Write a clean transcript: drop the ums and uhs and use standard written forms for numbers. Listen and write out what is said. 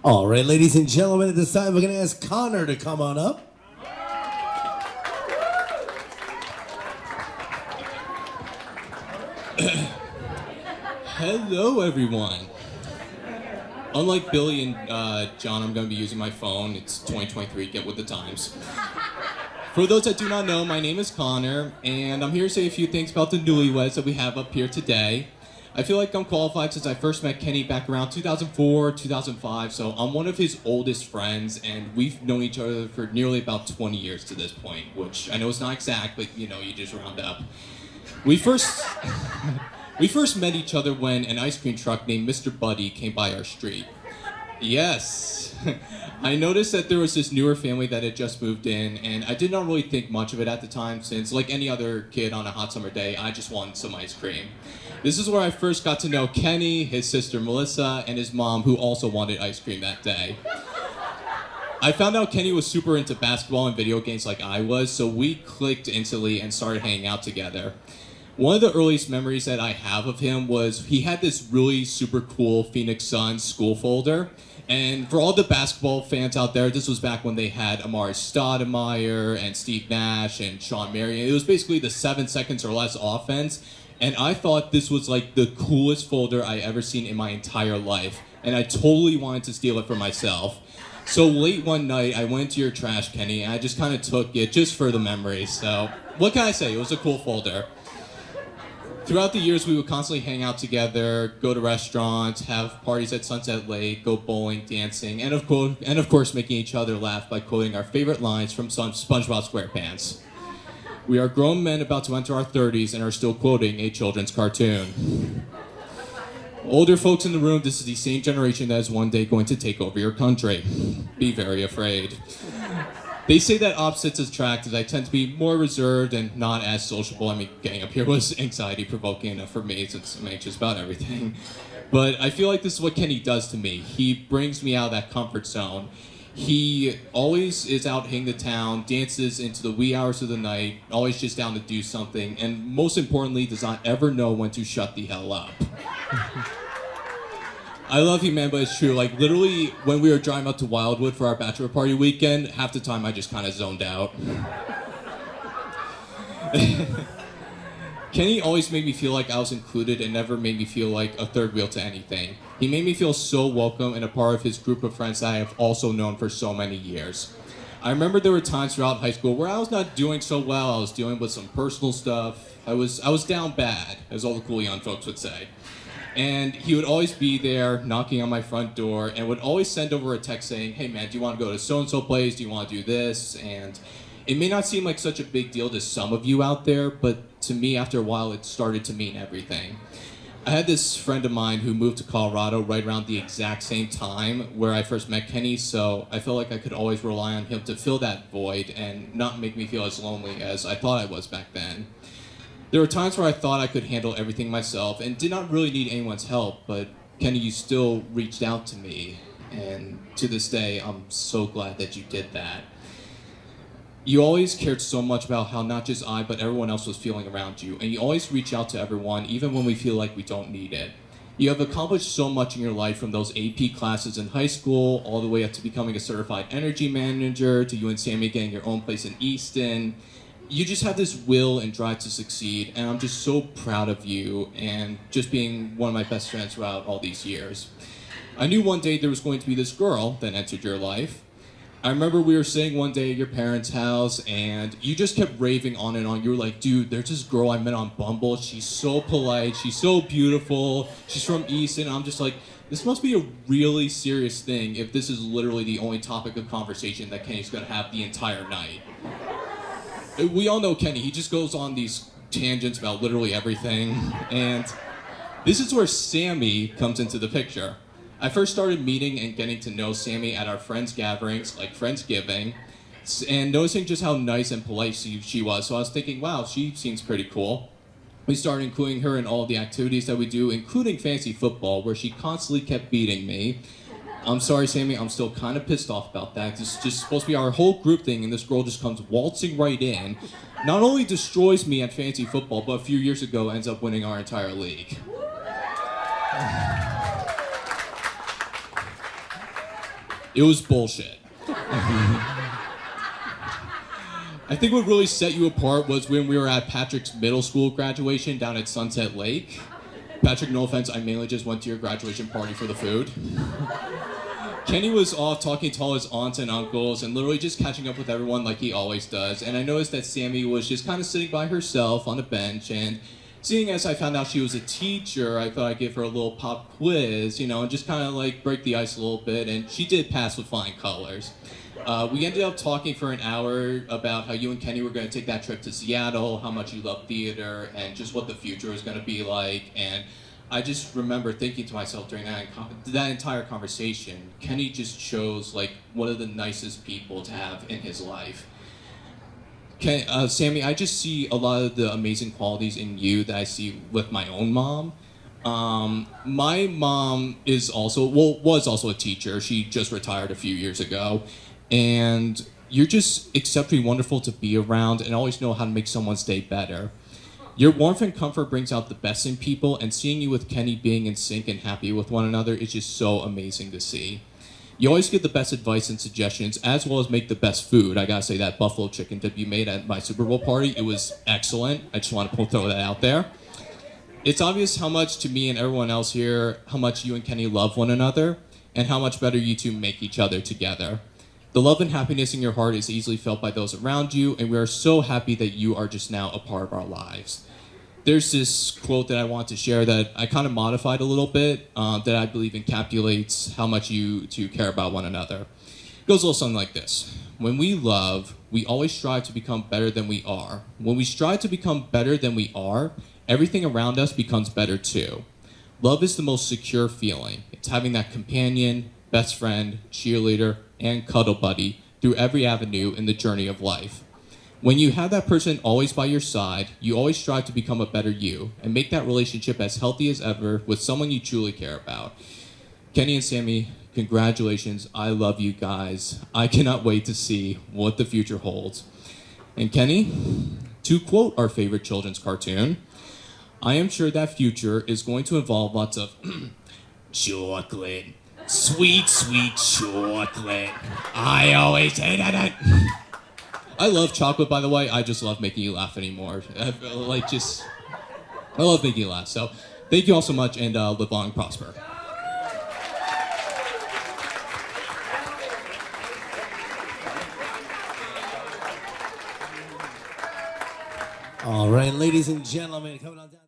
All right, ladies and gentlemen, at this time, we're going to ask Connor to come on up. Hello, everyone. Unlike Billy and John, I'm going to be using my phone. It's 2023, get with the times. For those that do not know, my name is Connor, and I'm here to say a few things about the newlyweds that we have up here today. I feel like I'm qualified since I first met Kenny back around 2004, 2005, so I'm one of his oldest friends, and we've known each other for nearly about 20 years to this point, which I know is not exact, but you just round up. We first met each other when an ice cream truck named Mr. Buddy came by our street. Yes, I noticed that there was this newer family that had just moved in, and I did not really think much of it at the time since, like any other kid on a hot summer day, I just wanted some ice cream. This is where I first got to know Kenny, his sister Melissa, and his mom, who also wanted ice cream that day. I found out Kenny was super into basketball and video games like I was, so we clicked instantly and started hanging out together. One of the earliest memories that I have of him was he had this really super cool Phoenix Suns school folder. And for all the basketball fans out there, this was back when they had Amari Stoudemire and Steve Nash and Sean Marion. It was basically the 7 seconds or less offense. And I thought this was like the coolest folder I ever seen in my entire life. And I totally wanted to steal it for myself. So late one night, I went to your trash, Kenny, and I just kind of took it just for the memories. So what can I say? It was a cool folder. Throughout the years, we would constantly hang out together, go to restaurants, have parties at Sunset Lake, go bowling, dancing, and of course, making each other laugh by quoting our favorite lines from SpongeBob SquarePants. We are grown men about to enter our 30s and are still quoting a children's cartoon. Older folks in the room, this is the same generation that is one day going to take over your country. Be very afraid. They say that opposites attract, as I tend to be more reserved and not as sociable. I mean, getting up here was anxiety-provoking enough for me since I'm anxious about everything. But I feel like this is what Kenny does to me. He brings me out of that comfort zone. He always is out hitting the town, dances into the wee hours of the night, always just down to do something, and most importantly, does not ever know when to shut the hell up. I love you, man, but it's true. Like, literally, when we were driving up to Wildwood for our bachelor party weekend, half the time I just kind of zoned out. Kenny always made me feel like I was included and never made me feel like a third wheel to anything. He made me feel so welcome and a part of his group of friends that I have also known for so many years. I remember there were times throughout high school where I was not doing so well. I was dealing with some personal stuff. I was down bad, as all the cool young folks would say. And he would always be there knocking on my front door and would always send over a text saying, hey man, do you want to go to so-and-so place? Do you want to do this? And it may not seem like such a big deal to some of you out there, but to me, after a while, it started to mean everything. I had this friend of mine who moved to Colorado right around the exact same time where I first met Kenny, so I felt like I could always rely on him to fill that void and not make me feel as lonely as I thought I was back then. There were times where I thought I could handle everything myself and did not really need anyone's help, but Kenny, you still reached out to me, and to this day, I'm so glad that you did that. You always cared so much about how not just I, but everyone else was feeling around you, and you always reach out to everyone, even when we feel like we don't need it. You have accomplished so much in your life, from those AP classes in high school, all the way up to becoming a certified energy manager, to you and Sammy getting your own place in Easton. You just have this will and drive to succeed, and I'm just so proud of you and just being one of my best friends throughout all these years. I knew one day there was going to be this girl that entered your life. I remember we were sitting one day at your parents' house, and you just kept raving on and on. You were like, dude, there's this girl I met on Bumble. She's so polite. She's so beautiful. She's from Easton. I'm just like, this must be a really serious thing if this is literally the only topic of conversation that Kenny's going to have the entire night. We all know Kenny. He just goes on these tangents about literally everything. And this is where Sammy comes into the picture. I first started meeting and getting to know Sammy at our friends' gatherings, like Friendsgiving, and noticing just how nice and polite she was. So I was thinking, wow, she seems pretty cool. We started including her in all the activities that we do, including fantasy football, where she constantly kept beating me. I'm sorry, Sammy, I'm still kind of pissed off about that. It's just supposed to be our whole group thing, and this girl just comes waltzing right in. Not only destroys me at fantasy football, but a few years ago ends up winning our entire league. It was bullshit. I think what really set you apart was when we were at Patrick's middle school graduation down at Sunset Lake. Patrick, no offense, I mainly just went to your graduation party for the food. Kenny was off talking to all his aunts and uncles and literally just catching up with everyone like he always does. And I noticed that Sammy was just kind of sitting by herself on a bench, and seeing as I found out she was a teacher, I thought I'd give her a little pop quiz, and just kind of like break the ice a little bit, and she did pass with flying colors. We ended up talking for an hour about how you and Kenny were going to take that trip to Seattle, how much you love theater, and just what the future was going to be like. And I just remember thinking to myself during that entire conversation, Kenny just shows like one of the nicest people to have in his life. Sammy, I just see a lot of the amazing qualities in you that I see with my own mom. My mom was also a teacher. She just retired a few years ago. And you're just exceptionally wonderful to be around and always know how to make someone's day better. Your warmth and comfort brings out the best in people, and seeing you with Kenny being in sync and happy with one another is just so amazing to see. You always give the best advice and suggestions, as well as make the best food. I gotta say, that buffalo chicken dip you made at my Super Bowl party, it was excellent. I just want to throw that out there. It's obvious how much, to me and everyone else here, how much you and Kenny love one another, and how much better you two make each other together. The love and happiness in your heart is easily felt by those around you, and we are so happy that you are just now a part of our lives. There's this quote that I want to share that I kind of modified a little bit, that I believe encapsulates how much you two care about one another. It goes a little something like this. When we love, we always strive to become better than we are. When we strive to become better than we are, everything around us becomes better too. Love is the most secure feeling. It's having that companion, best friend, cheerleader, and cuddle buddy through every avenue in the journey of life. When you have that person always by your side, you always strive to become a better you and make that relationship as healthy as ever with someone you truly care about. Kenny and Sammy, congratulations. I love you guys. I cannot wait to see what the future holds. And Kenny, to quote our favorite children's cartoon, I am sure that future is going to involve lots of chocolate. Sweet, sweet chocolate. I always hated it. I love chocolate, by the way. I just love making you laugh anymore. I love making you laugh. So thank you all so much, and live long and prosper. All right, ladies and gentlemen, coming on down.